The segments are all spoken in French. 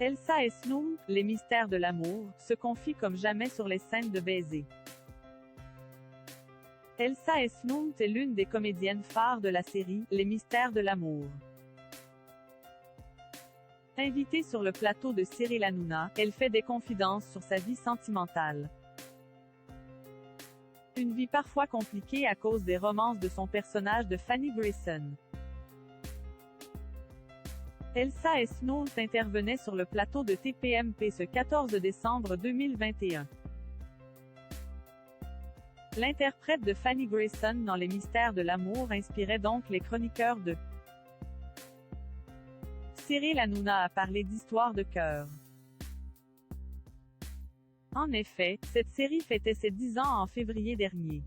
Elsa et Snoop, les mystères de l'amour, se confient comme jamais sur les scènes de baisers. Elsa et Snoop est l'une des comédiennes phares de la série Les mystères de l'amour. Invitée sur le plateau de Cyril Hanouna, elle fait des confidences sur sa vie sentimentale. Une vie parfois compliquée à cause des romances de son personnage de Fanny Grayson. Elsa et Snoop intervenaient sur le plateau de TPMP ce 14 décembre 2021. L'interprète de Fanny Grayson dans Les mystères de l'amour inspirait donc les chroniqueurs de Cyril Hanouna a parlé d'histoire de cœur. En effet, cette série fêtait ses 10 ans en février dernier.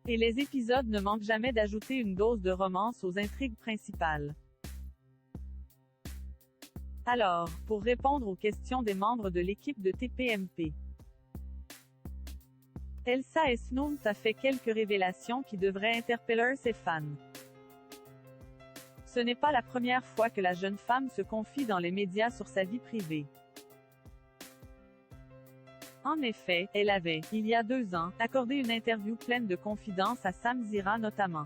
Et les épisodes ne manquent jamais d'ajouter une dose de romance aux intrigues principales. Alors, pour répondre aux questions des membres de l'équipe de TPMP, Elsa et Snoop a fait quelques révélations qui devraient interpeller ses fans. Ce n'est pas la première fois que la jeune femme se confie dans les médias sur sa vie privée. En effet, elle avait, il y a 2 ans, accordé une interview pleine de confidences à Sam Zira notamment.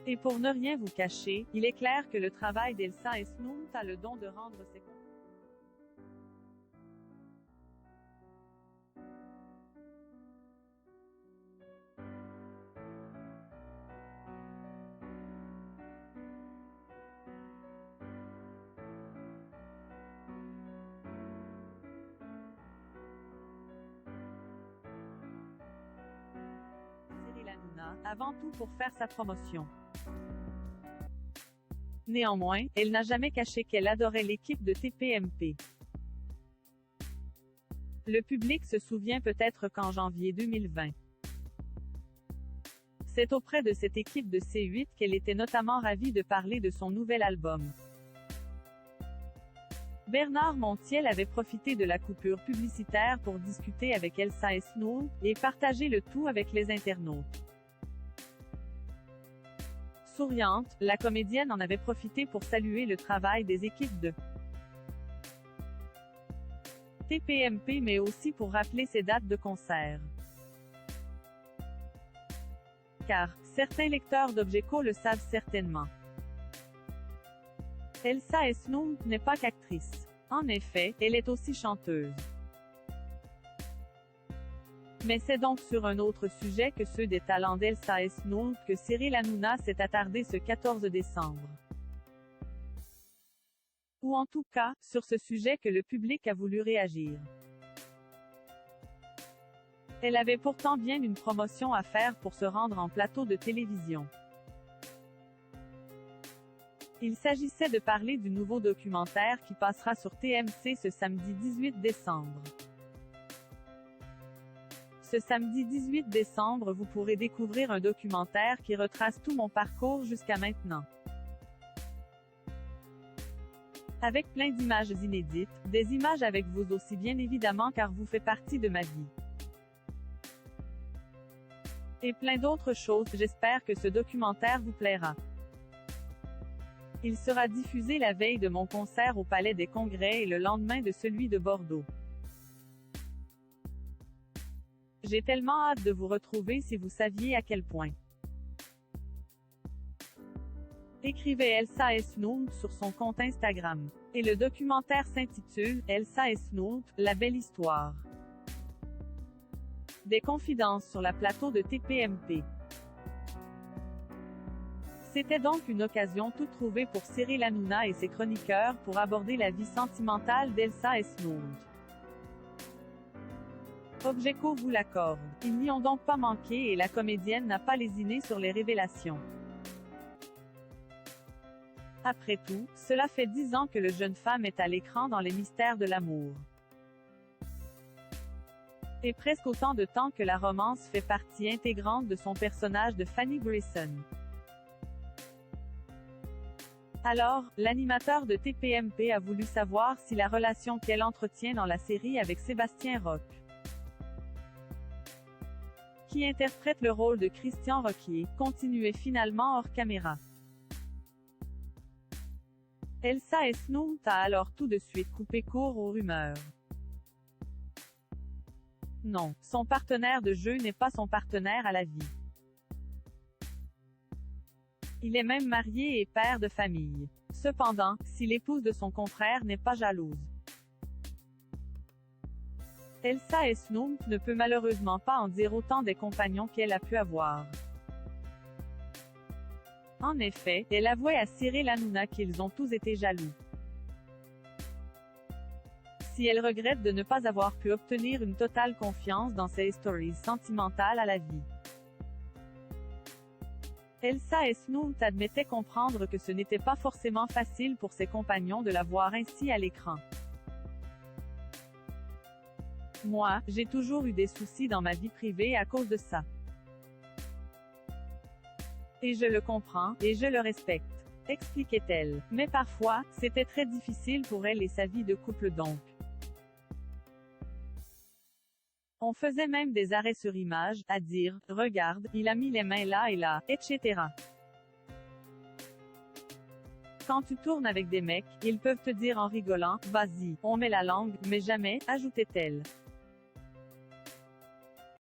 Et pour ne rien vous cacher, il est clair que le travail d'Elsa et Snoop a le don de rendre ses confidences. Cyril Hanouna, avant tout pour faire sa promotion. Néanmoins, elle n'a jamais caché qu'elle adorait l'équipe de TPMP. Le public se souvient peut-être qu'en janvier 2020, c'est auprès de cette équipe de C8 qu'elle était notamment ravie de parler de son nouvel album. Bernard Montiel avait profité de la coupure publicitaire pour discuter avec Elsa et Snoop, et partager le tout avec les internautes. Souriante, la comédienne en avait profité pour saluer le travail des équipes de TPMP mais aussi pour rappeler ses dates de concert. Car, certains lecteurs d'Objeco le savent certainement, Elsa et Snoop n'est pas qu'actrice. En effet, elle est aussi chanteuse. Mais c'est donc sur un autre sujet que ceux des talents d'Elsa et Snoop que Cyril Hanouna s'est attardé ce 14 décembre. Ou en tout cas, sur ce sujet que le public a voulu réagir. Elle avait pourtant bien une promotion à faire pour se rendre en plateau de télévision. Il s'agissait de parler du nouveau documentaire qui passera sur TMC ce samedi 18 décembre. Ce samedi 18 décembre vous pourrez découvrir un documentaire qui retrace tout mon parcours jusqu'à maintenant. Avec plein d'images inédites, des images avec vous aussi bien évidemment car vous faites partie de ma vie. Et plein d'autres choses, j'espère que ce documentaire vous plaira. Il sera diffusé la veille de mon concert au Palais des Congrès et le lendemain de celui de Bordeaux. J'ai tellement hâte de vous retrouver si vous saviez à quel point. Écrivez Elsa et Snoop sur son compte Instagram. Et le documentaire s'intitule Elsa et Snoop, la belle histoire. Des confidences sur la plateau de TPMP. C'était donc une occasion toute trouvée pour Cyril Hanouna et ses chroniqueurs pour aborder la vie sentimentale d'Elsa et Snoop. Objeco vous l'accorde. Ils n'y ont donc pas manqué et la comédienne n'a pas lésiné sur les révélations. Après tout, cela fait 10 ans que le jeune femme est à l'écran dans Les mystères de l'amour. Et presque autant de temps que la romance fait partie intégrante de son personnage de Fanny Grayson. Alors, l'animateur de TPMP a voulu savoir si la relation qu'elle entretient dans la série avec Sébastien Roch, qui interprète le rôle de Christian Rocquier, continuait finalement hors caméra. Elsa et Snoop a alors tout de suite coupé court aux rumeurs. Non, son partenaire de jeu n'est pas son partenaire à la vie. Il est même marié et père de famille. Cependant, si l'épouse de son confrère n'est pas jalouse, Elsa et Snoop ne peut malheureusement pas en dire autant des compagnons qu'elle a pu avoir. En effet, elle avouait à Cyril Hanouna qu'ils ont tous été jaloux. Si elle regrette de ne pas avoir pu obtenir une totale confiance dans ses stories sentimentales à la vie. Elsa et Snoop admettaient comprendre que ce n'était pas forcément facile pour ses compagnons de la voir ainsi à l'écran. Moi, j'ai toujours eu des soucis dans ma vie privée à cause de ça. Et je le comprends, et je le respecte, expliquait-elle. Mais parfois, c'était très difficile pour elle et sa vie de couple donc. On faisait même des arrêts sur image, à dire, regarde, il a mis les mains là et là, etc. Quand tu tournes avec des mecs, ils peuvent te dire en rigolant, vas-y, on met la langue, mais jamais, ajoutait-elle.